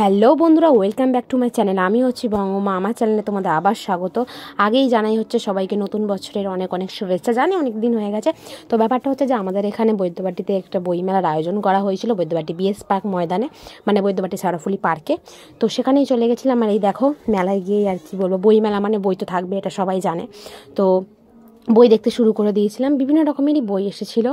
Hello বন্ধুরা, welcome back to my channel. আমি হচ্ছি বঙ্গমা। আমার চ্যানেলে তোমাদের আবার স্বাগত। আগেই জানাই হচ্ছে সবাইকে নতুন বছরের অনেক অনেক শুভেচ্ছা। জানি অনেক দিন হয়ে গেছে। তো ব্যাপারটা হচ্ছে যে আমাদের এখানে বৈদ্যবাটিতে একটা বইমেলার আয়োজন করা হয়েছিল, বৈদ্যবাটি বিএস পার্ক ময়দানে, মানে বৈদ্যবাটি শেরাফুলি পার্কে। তো সেখানেই চলে গেছিলাম। আর এই দেখো, মেলায় গিয়ে আর কি বলবো, বইমেলা মানে বই তো থাকবে, এটা সবাই জানে। তো বই দেখতে শুরু করে দিয়েছিলাম। বিভিন্ন রকমেরই বই এসেছিল,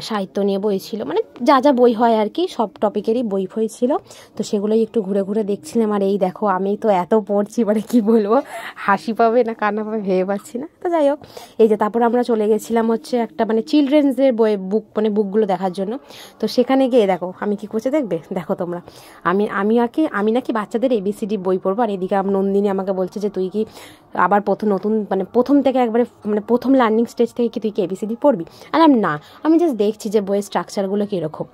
সাহিত্য নিয়ে বই ছিল, মানে যা যা বই হয় আর কি, সব টপিকেরই বই ফই ছিল। তো সেগুলোই একটু ঘুরে ঘুরে দেখছিলাম। আর এই দেখো, আমি তো এত পড়ছি, মানে কি বলবো, হাসি পাবে না কান্না পাবে ভেবে পাচ্ছি না। তো যাই হোক, এই যে তারপর আমরা চলে গেছিলাম হচ্ছে একটা মানে চিলড্রেন্সদের বই বুক, মানে বুকগুলো দেখার জন্য। তো সেখানে গিয়ে দেখো আমি কি করছি দেখবে, দেখো তোমরা। আমি নাকি বাচ্চাদের এবিসিডি বই পড়বো, আর এদিকে নন্দিনী আমাকে বলছে যে তুই কি আবার নতুন মানে প্রথম থেকে একবারে মানে প্রথম লার্নিং স্টেজ থেকে কি তুই কি এবিসিডি পড়বি? না, আমি জাস্ট দেখছি যে বইয়ের স্ট্রাকচারগুলো কীরকম।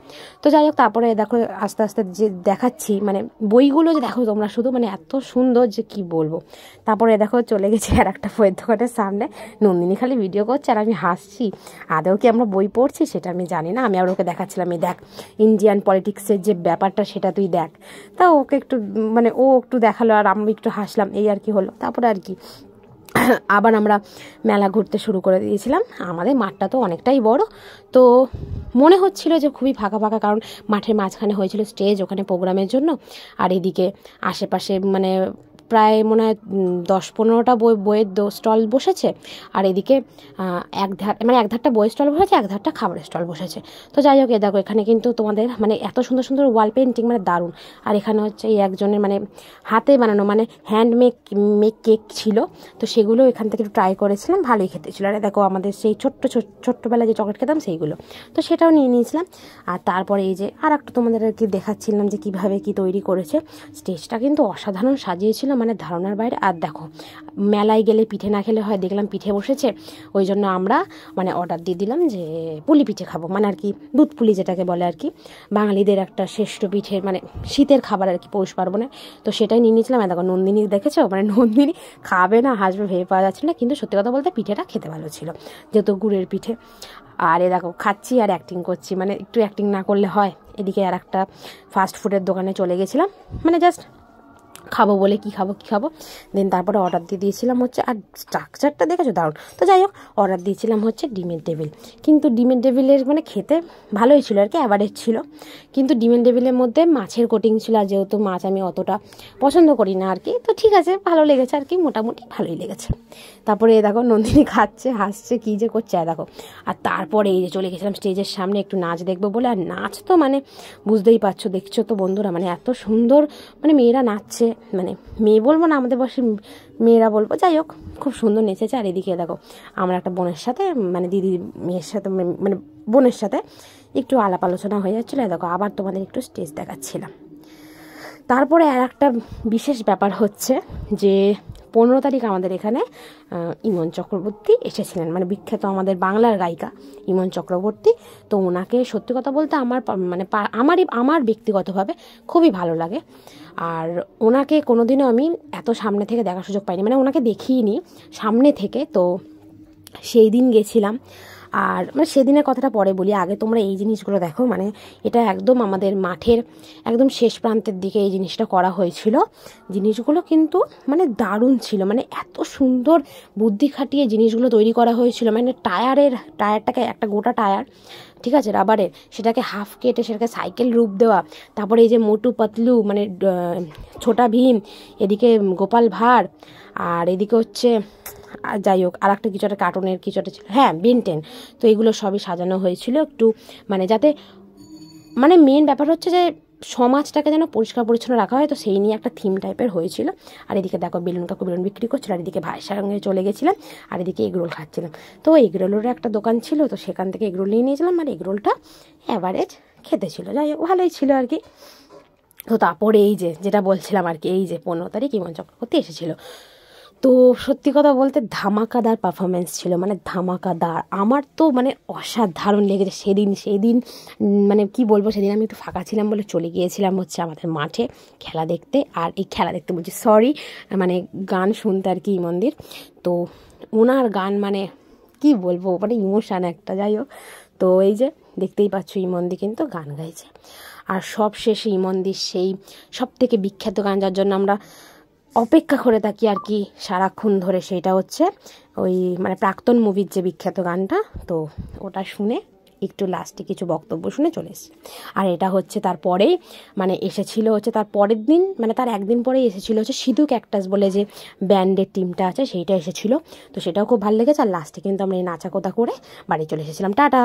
তো যাই হোক, তারপরে দেখো আস্তে আস্তে যে দেখাচ্ছি, মানে বইগুলো যে দেখো তোমরা শুধু, মানে এত সুন্দর যে কি বলবো। তারপরে দেখো চলে গেছি আর একটা বইয়ের দোকানের সামনে। নন্দিনী খালি ভিডিও করছে আর আমি হাসছি। আদৌ কি আমরা বই পড়ছি সেটা আমি জানি না। আমি আর ওকে দেখাচ্ছিলাম, এই দেখ ইন্ডিয়ান পলিটিক্সের যে ব্যাপারটা সেটা তুই দেখ। তা ওকে একটু মানে ও একটু দেখালো আর আমি একটু হাসলাম, এই আর কি হলো। তারপরে আর কি আবার আমরা মেলা ঘুরতে শুরু করে দিয়েছিলাম। আমাদের মাঠটা তো অনেকটাই বড়, তো মনে হচ্ছিল যে খুবই ফাঁকা ফাঁকা, কারণ মাঠের মাঝখানে হয়েছিল স্টেজ ওখানে প্রোগ্রামের জন্য। আর এদিকে আশেপাশে মানে প্রায় মনে হয় 10-15টা বইয়ের স্টল বসেছে। আর এদিকে এক ধারটা বইয়ের স্টল বসেছে, এক ধারটা খাবারের স্টল বসেছে। তো যাই হোক, দেখো এখানে কিন্তু তোমাদের মানে এত সুন্দর সুন্দর ওয়াল পেন্টিং, মানে দারুণ। আর এখানে হচ্ছে এই একজনের মানে হাতে বানানো মানে হ্যান্ডমেক কেক ছিল। তো সেগুলো এখান থেকে একটু ট্রাই করেছিলাম, ভালোই খেতে ছিল। আর দেখো আমাদের সেই ছোট্টবেলায় যে চকলেট খেতাম সেইগুলো, তো সেটাও নিয়ে নিয়েছিলাম। আর তারপরে এই যে আর একটু তোমাদের আর কি দেখাচ্ছিলাম যে কীভাবে কি তৈরি করেছে। স্টেজটা কিন্তু অসাধারণ সাজিয়েছিল, মানে ধারণার বাইরে। আর দেখো, মেলায় গেলে পিঠে না খেলে হয়, দেখলাম পিঠে বসেছে। ওই জন্য আমরা মানে অর্ডার দিয়ে দিলাম যে পুলি পিঠে খাবো, মানে আর কি দুধ পুলি যেটাকে বলে আর কি, বাঙালিদের একটা শ্রেষ্ঠ পিঠের মানে শীতের খাবার আর কি, পৌষ পার্বণে। তো সেটাই নিয়ে নিয়েছিলাম। আর দেখো নন্দিনী দেখেছো, মানে নন্দিনী খাবে না হাসবে ভেবে পাওয়া যাচ্ছিল না, কিন্তু সত্যি কথা বলতে পিঠেটা খেতে ভালো ছিল, যেহেতু গুড়ের পিঠে। আর এ দেখো খাচ্ছি আর অ্যাক্টিং করছি, মানে একটু অ্যাক্টিং না করলে হয়। এদিকে আর একটা ফাস্ট ফুডের দোকানে চলে গেছিলাম, মানে জাস্ট খাবো বলে কি খাবো। দেন তারপরে অর্ডার দিয়ে দিয়েছিলাম হচ্ছে, আর স্ট্রাকচারটা দেখেছো দারুণ। তো যাই হোক, অর্ডার দিয়েছিলাম হচ্ছে ডিমের টেবিল। কিন্তু ডিমের টেবিলের মানে খেতে ভালোই ছিল আর কি, অ্যাভারেজ ছিল। কিন্তু ডিমের টেবিলের মধ্যে মাছের কোটিং ছিল, আর যেহেতু মাছ আমি অতটা পছন্দ করি না আর কি, তো ঠিক আছে, ভালো লেগেছে আর কি, মোটামুটি ভালোই লেগেছে। তারপরে দেখো নন্দিনী খাচ্ছে হাসছে কী যে করছে, দেখো। আর তারপরে এই যে চলে গেছিলাম স্টেজের সামনে একটু নাচ দেখবো বলে। আর নাচ তো মানে বুঝতেই পারছো, দেখছো তো বন্ধুরা, মানে এত সুন্দর, মানে মেয়েরা নাচছে, মানে মেয়ে বলবো না, আমাদের বয়সী মেয়েরা বলবো, যাই হোক খুব সুন্দর নেচেছে। আর এদিকে দেখো আমার একটা বোনের সাথে, মানে দিদির মেয়ের সাথে, মানে বোনের সাথে একটু আলাপ আলোচনা হয়ে যাচ্ছিলো। দেখো আবার তোমাদের একটু স্টেজ দেখাচ্ছিলাম। তারপরে আর একটা বিশেষ ব্যাপার হচ্ছে যে 15 তারিখ আমাদের এখানে ইমন চক্রবর্তী এসেছিলেন, মানে বিখ্যাত আমাদের বাংলার গায়িকা ইমন চক্রবর্তী। তো ওনাকে সত্যি কথা বলতে মানে আমার ব্যক্তিগতভাবে খুবই ভালো লাগে। আর ওনাকে কোনোদিনও আমি এত সামনে থেকে দেখার সুযোগ পাইনি, মানে ওনাকে দেখিনি সামনে থেকে। তো সেই দিন গেছিলাম। আর মানে সেদিনের কথাটা পরে বলি, আগে তোমরা এই জিনিসগুলো দেখো। মানে এটা একদম আমাদের মাঠের একদম শেষ প্রান্তের দিকে এই জিনিসটা করা হয়েছিল। জিনিসগুলো কিন্তু মানে দারুণ ছিল, মানে এত সুন্দর বুদ্ধি খাটিয়ে জিনিসগুলো তৈরি করা হয়েছিল। মানে টায়ারটাকে একটা গোটা টায়ার, ঠিক আছে, রাবারের, সেটাকে হাফ কেটে সেটাকে সাইকেল রূপ দেওয়া। তারপরে এই যে মোটু পাতলু, মানে ছোটা ভীম, এদিকে গোপাল ভাঁড়, আর এদিকে হচ্ছে যাই হোক আর একটা কিছু একটা কার্টুনের কিছু একটা ছিল, হ্যাঁ বেন 10। তো এগুলো সবই সাজানো হয়েছিল একটু, মানে যাতে মানে মেন ব্যাপার হচ্ছে যে সমাজটাকে যেন পরিষ্কার পরিচ্ছন্ন রাখা হয়, তো সেই নিয়ে একটা থিম টাইপের হয়েছিল। আর এদিকে দেখো বেলুন কাকু বেলুন বিক্রি করছিল, আর এদিকে ভাইয়ের সঙ্গে চলে গেছিলাম। আর এদিকে এগরোল খাচ্ছিলাম। তো এগরোলেরও একটা দোকান ছিল, তো সেখান থেকে এগরোল নিয়ে নিয়েছিলাম। আর এগরোলটা অ্যাভারেজ খেতে ছিল, যাই হোক ভালোই ছিল আর কি। তো তারপরে এই যে যেটা বলছিলাম আর কি, এই যে 15 তারিখ ইমন চক্রবর্তী এসেছিলো। তো সত্যি কথা বলতে ধামাকাদার পারফরমেন্স ছিল, মানে ধামাকাদার। আমার তো মানে অসাধারণ লেগেছে সেদিন। মানে কি বলবো, সেদিন আমি একটু ফাঁকা ছিলাম বলে চলে গিয়েছিলাম হচ্ছে আমাদের মাঠে খেলা দেখতে। আর এই খেলা দেখতে বলছি, সরি, মানে গান শুনতে আর কি ইমনদের। তো ওনার গান মানে কি বলবো, মানে ইমোশান একটা, যাই হোক। তো এই যে দেখতেই পাচ্ছ ইমনদি কিন্তু গান গাইছে। আর সব শেষে ইমনদির সেই সব থেকে বিখ্যাত গান, যার জন্য আমরা অপেক্ষা করে থাকি আর কি সারাক্ষণ ধরে, সেইটা হচ্ছে ওই মানে প্রাক্তন মুভির যে বিখ্যাত গানটা। তো ওটা শুনে একটু লাস্টে কিছু বক্তব্য শুনে চলে এসেছি। আর এটা হচ্ছে তারপরেই মানে এসেছিল হচ্ছে তার পরের দিন, মানে তার একদিন পরেই এসেছিল হচ্ছে সিধু ক্যাকটাস বলে যে ব্যান্ডের টিমটা আছে, সেইটা এসেছিলো। তো সেটাও খুব ভালো লেগেছে। আর লাস্টে কিন্তু আমরা এই নাচাকোতা করে বাড়ি চলে এসেছিলাম। টাটা।